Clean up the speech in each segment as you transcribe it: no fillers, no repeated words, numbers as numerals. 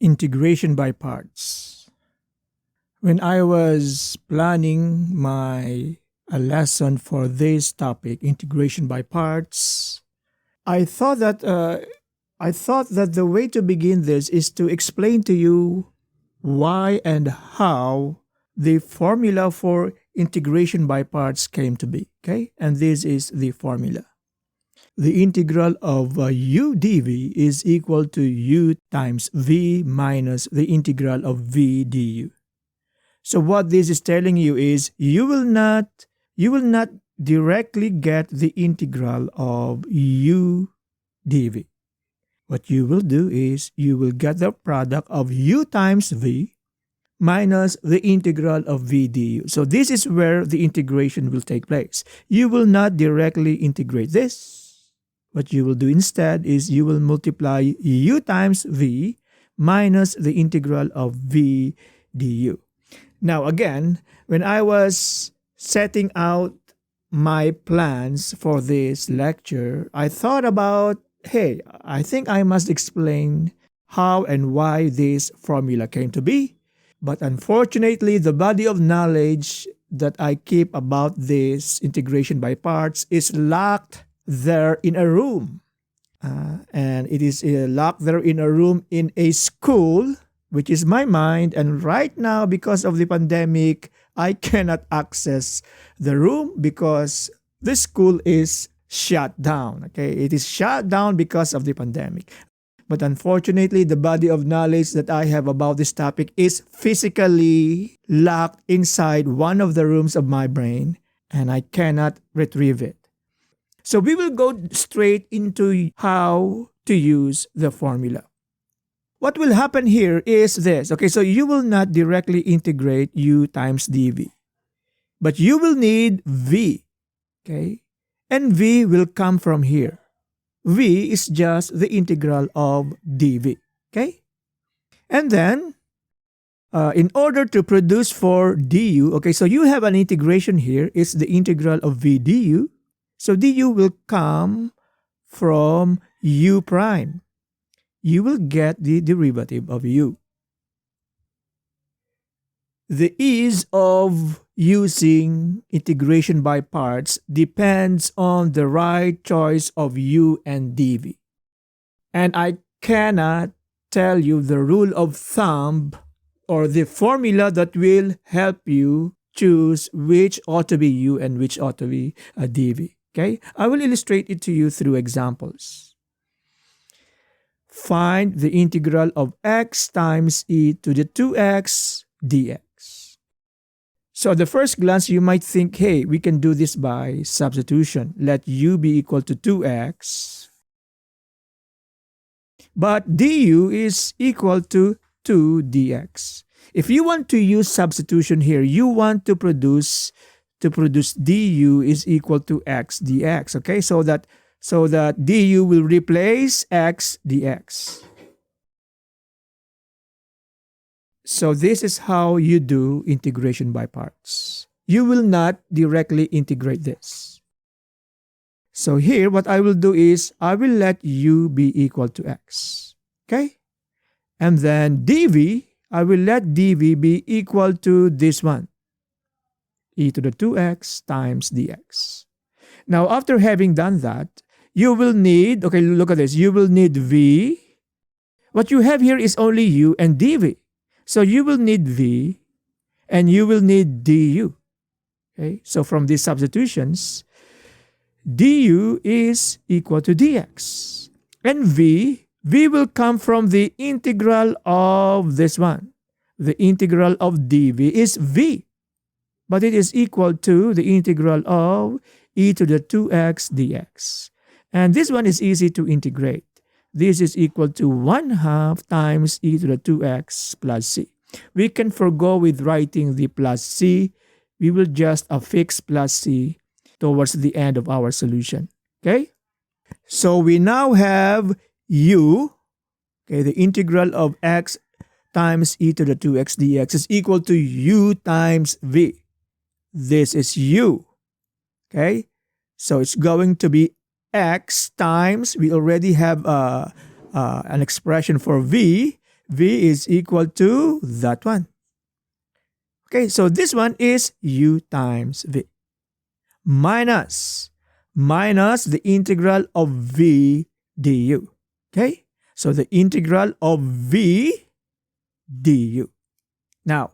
Integration by parts. When I was planning my a lesson for this topic, integration by parts, I thought that the way to begin this is to explain to you why and how the formula for integration by parts came to be. Okay, and this is the formula. The integral of u dv is equal to u times v minus the integral of v du. So what this is telling you is you will not directly get the integral of u dv. What you will do is you will get the product of u times v minus the integral of v du. So this is where the integration will take place. You will not directly integrate this. What you will do instead is you will multiply u times v minus the integral of v du. Now again, when I was setting out my plans for this lecture, I thought about, hey, I think I must explain how and why this formula came to be. But unfortunately, the body of knowledge that I keep about this integration by parts is locked there in a room. And it is locked there in a room in a school, which is my mind. And right now, because of the pandemic, I cannot access the room because the school is shut down. Okay, it is shut down because of the pandemic. But unfortunately, the body of knowledge that I have about this topic is physically locked inside one of the rooms of my brain, and I cannot retrieve it. So we will go straight into how to use the formula. What will happen here is this. Okay, so you will not directly integrate u times dv, but you will need v. Okay, and v will come from here. V is just the integral of dv. Okay, and then in order to produce for du, okay, so you have an integration here. It's the integral of v du. So du will come from u prime. You will get the derivative of u. The ease of using integration by parts depends on the right choice of u and dv. And I cannot tell you the rule of thumb or the formula that will help you choose which ought to be u and which ought to be dv. Okay, I will illustrate it to you through examples. Find the integral of x times e to the 2x dx. So at the first glance, you might think, hey, we can do this by substitution. Let u be equal to 2x. But du is equal to 2 dx. If you want to use substitution here, you want to produce du is equal to x dx. Okay, so that du will replace x dx. So this is how you do integration by parts. You will not directly integrate this. So here what I will do is I will let u be equal to x. Okay, and then dv, I will let dv be equal to this one, e to the 2x times dx. Now, after having done that, you will need, okay, look at this, you will need v. What you have here is only u and dv. So you will need v and you will need du. Okay, so from these substitutions, du is equal to dx. And v will come from the integral of this one. The integral of dv is v, but it is equal to the integral of e to the 2x dx. And this one is easy to integrate. This is equal to 1/2 times e to the 2x plus c. We can forgo with writing the plus c. We will just affix plus c towards the end of our solution. Okay? So we now have u, okay, the integral of x times e to the 2x dx is equal to u times v. This is u. Okay? So it's going to be x times, we already have an expression for v. v is equal to that one. Okay, so this one is u times v minus the integral of v du. Okay, so the integral of v du. Now,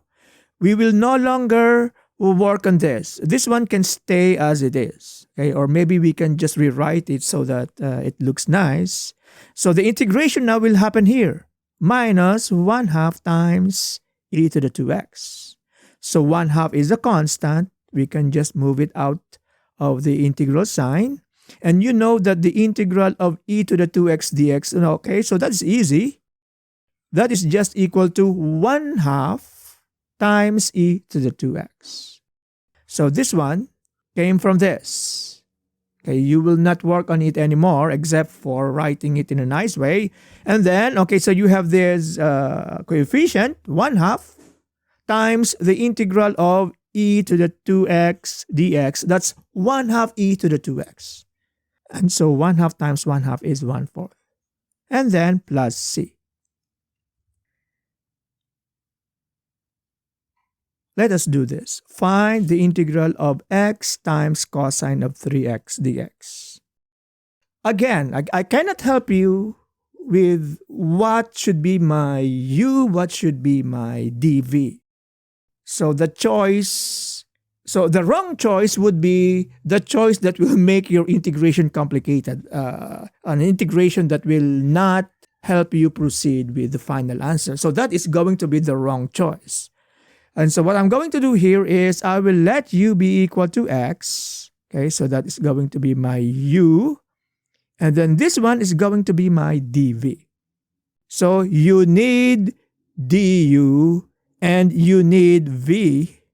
we will no longer work on this. This one can stay as it is. Okay, or maybe we can just rewrite it so that it looks nice. So the integration now will happen here. Minus 1/2 times e to the 2x. So 1/2 is a constant. We can just move it out of the integral sign. And you know that the integral of e to the 2x dx, okay, so that's easy. That is just equal to 1/2 times e to the 2x. So this one came from this. Okay, you will not work on it anymore except for writing it in a nice way. And then, okay, so you have this coefficient, 1/2 times the integral of e to the 2x dx. That's 1/2 e to the 2x. And so 1/2 times 1/2 is 1/4. And then plus c. Let us do this. Find the integral of x times cosine of 3x dx. Again, I cannot help you with what should be my u, what should be my dv. So the wrong choice would be the choice that will make your integration complicated. An integration that will not help you proceed with the final answer. So that is going to be the wrong choice. And so what I'm going to do here is I will let u be equal to x. Okay, so that is going to be my u. And then this one is going to be my dv. So you need du and you need v.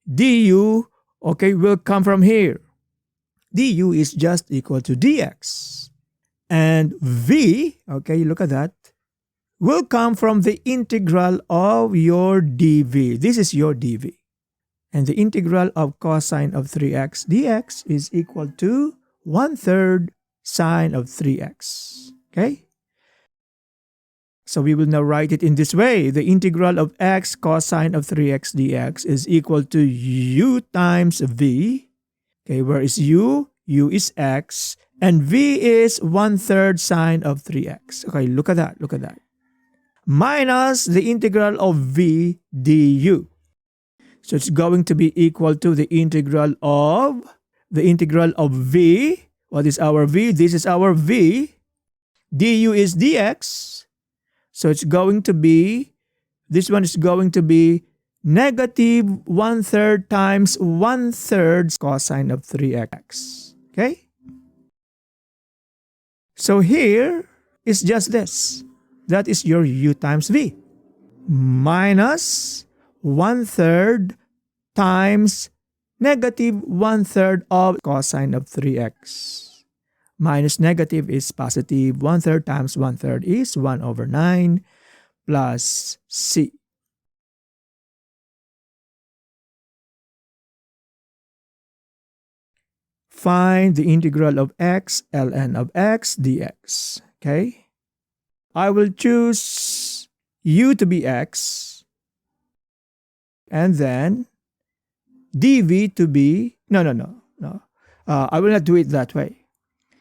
Du, okay, will come from here. Du is just equal to dx. And v, okay, look at that, will come from the integral of your dv. This is your dv. And the integral of cosine of 3x dx is equal to 1/3 sine of 3x. Okay? So we will now write it in this way. The integral of x cosine of 3x dx is equal to u times v. Okay, where is u? U is x. And v is 1/3 sine of 3x. Okay, look at that. Look at that. Minus the integral of v du. So it's going to be equal to the integral of v. What is our v? This is our v. Du is dx. So it's going to be, this one is going to be negative 1/3 times 1/3 cosine of 3x. Okay? So here is just this. That is your u times v. Minus 1/3 times negative 1/3 of cosine of 3x. Minus negative is positive. 1/3 times 1/3 is 1/9 plus c. Find the integral of x ln of x dx. Okay? I will choose u to be x and then dv to be, no. I will not do it that way.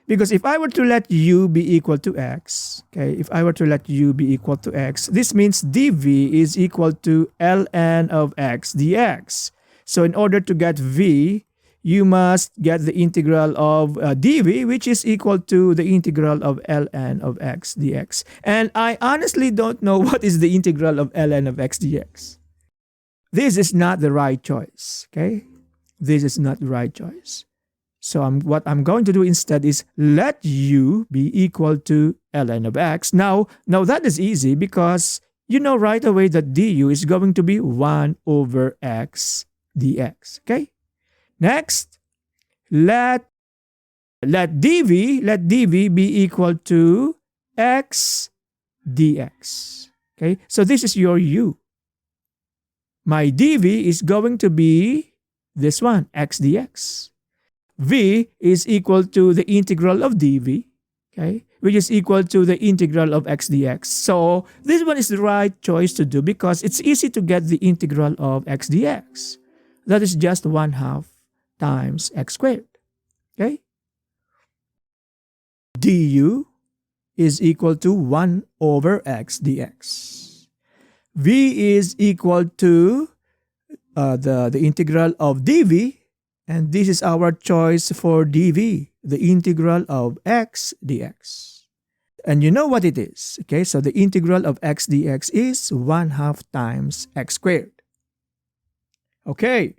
Because if I were to let u be equal to x, okay, if I were to let u be equal to x, this means dv is equal to ln of x dx. So in order to get v, you must get the integral of dv, which is equal to the integral of ln of x dx. And I honestly don't know what is the integral of ln of x dx. This is not the right choice, okay? This is not the right choice. So what I'm going to do instead is let u be equal to ln of x. Now that is easy because you know right away that du is going to be 1/x dx. Okay? Next, let dv be equal to x dx. Okay? So this is your u. My dv is going to be this one, x dx. V is equal to the integral of dv. Okay? which is equal to the integral of x dx. So this one is the right choice to do because it's easy to get the integral of x dx. That is just 1/2 times x squared. Okay? Du is equal to 1 over x dx. V is equal to the integral of dv, and this is our choice for dv, the integral of x dx. And you know what it is, okay? So the integral of x dx is 1/2 times x squared. Okay.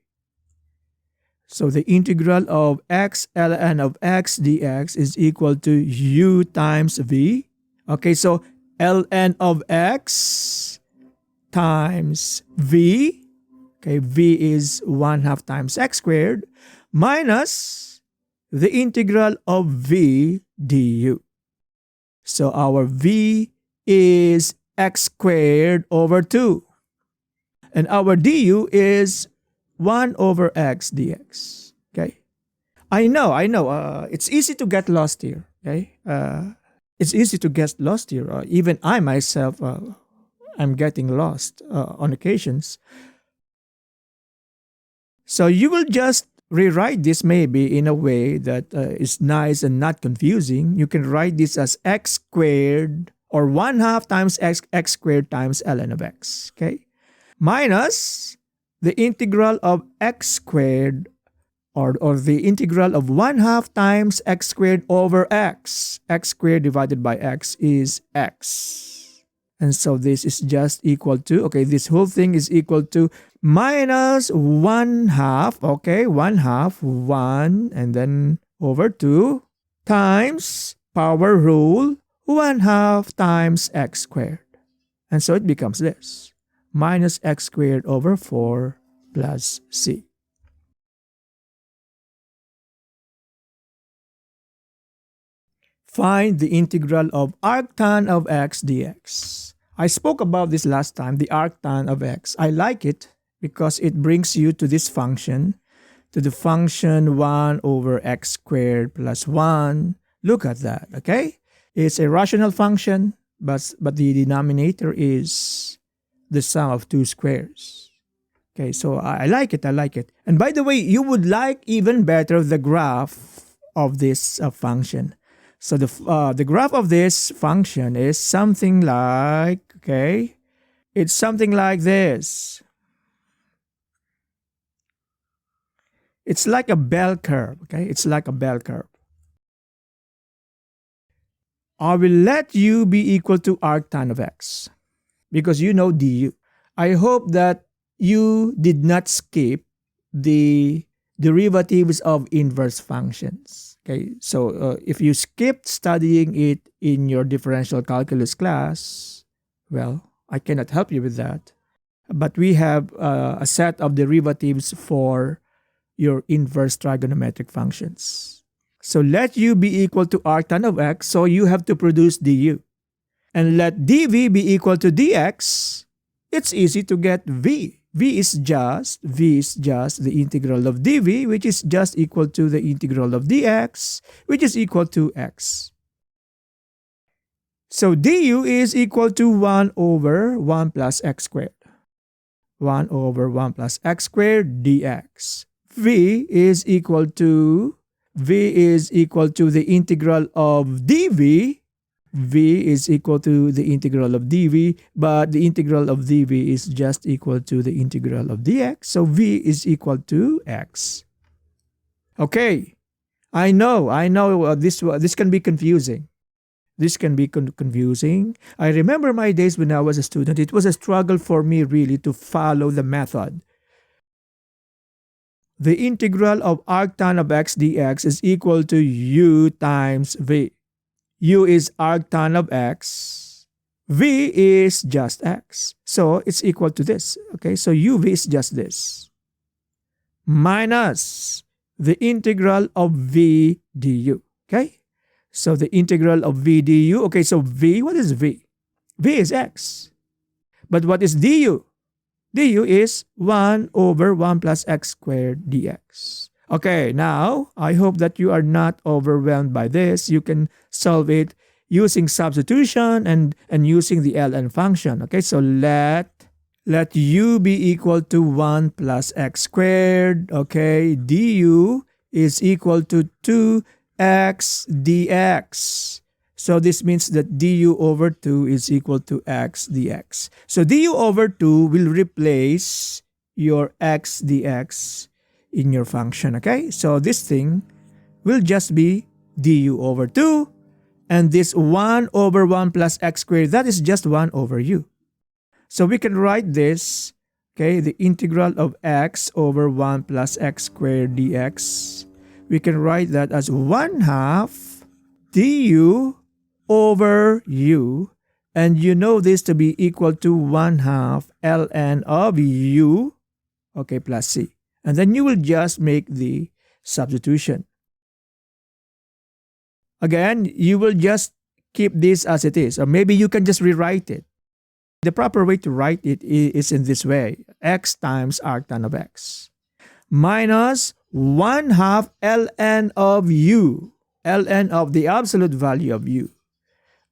So the integral of x ln of x dx is equal to u times v. Okay, so ln of x times v. Okay, v is 1/2 times x squared minus the integral of v du. So our v is x squared over 2. And our du is 1 over x dx. Okay. I know. It's easy to get lost here. Okay. It's easy to get lost here. Even I myself, I'm getting lost on occasions. So you will just rewrite this maybe in a way that is nice and not confusing. You can write this as x squared or 1/2 times x squared times ln of x. Okay. Minus the integral of x squared or the integral of 1/2 times x squared over x. X squared divided by x is x. And so this is just equal to, okay, this whole thing is equal to minus 1/2, okay, 1/2, 1, and then over 2 times power rule 1/2 times x squared. And so it becomes this, minus x squared over 4 plus c. Find the integral of arctan of x dx. I spoke about this last time, the arctan of x. I like it because it brings you to this function, to the function 1 over x squared plus 1. Look at that, okay? It's a rational function, but the denominator is the sum of 2 squares. Okay, so I like it. And by the way, you would like even better the graph of this function. So the graph of this function is something like, okay, it's something like this. It's like a bell curve, okay? It's like a bell curve. I will let u be equal to arctan of x because you know du. I hope that you did not skip the derivatives of inverse functions. Okay, so if you skipped studying it in your differential calculus class, well, I cannot help you with that. But we have a set of derivatives for your inverse trigonometric functions. So let u be equal to arctan of x, so you have to produce du. And let dv be equal to dx, it's easy to get v. V is just the integral of dv, which is just equal to the integral of dx, which is equal to x. So du is equal to 1 over 1 plus x squared. 1 over 1 plus x squared dx. V is equal to the integral of dv. V is equal to the integral of dv, but the integral of dv is just equal to the integral of dx, so v is equal to x. Okay, I know this can be confusing. I remember my days when I was a student. It was a struggle for me really to follow the method. The integral of arctan of x dx is equal to u times v. U is arctan of x. V is just x. So it's equal to this. Okay, so uv is just this. Minus the integral of v du. Okay, so the integral of v du. Okay, so v, what is v? V is x. But what is du? Du is 1 over 1 plus x squared dx. Okay, now I hope that you are not overwhelmed by this. You can solve it using substitution and using the ln function. Okay, so let u be equal to 1 plus x squared. Okay, du is equal to 2x dx. So this means that du over 2 is equal to x dx. So du over 2 will replace your x dx in your function. Okay, so this thing will just be du over 2. And this 1 over 1 plus x squared, that is just 1 over u. So we can write this, okay, the integral of x over 1 plus x squared dx. We can write that as 1 half du over u. And you know this to be equal to 1 half ln of u, okay, plus c. And then you will just make the substitution. Again, you will just keep this as it is, or maybe you can just rewrite it. The proper way to write it is in this way: x times arctan of x minus 1 half ln of u, ln of the absolute value of u.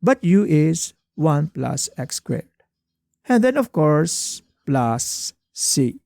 But u is 1 plus x squared. And then, of course, plus c.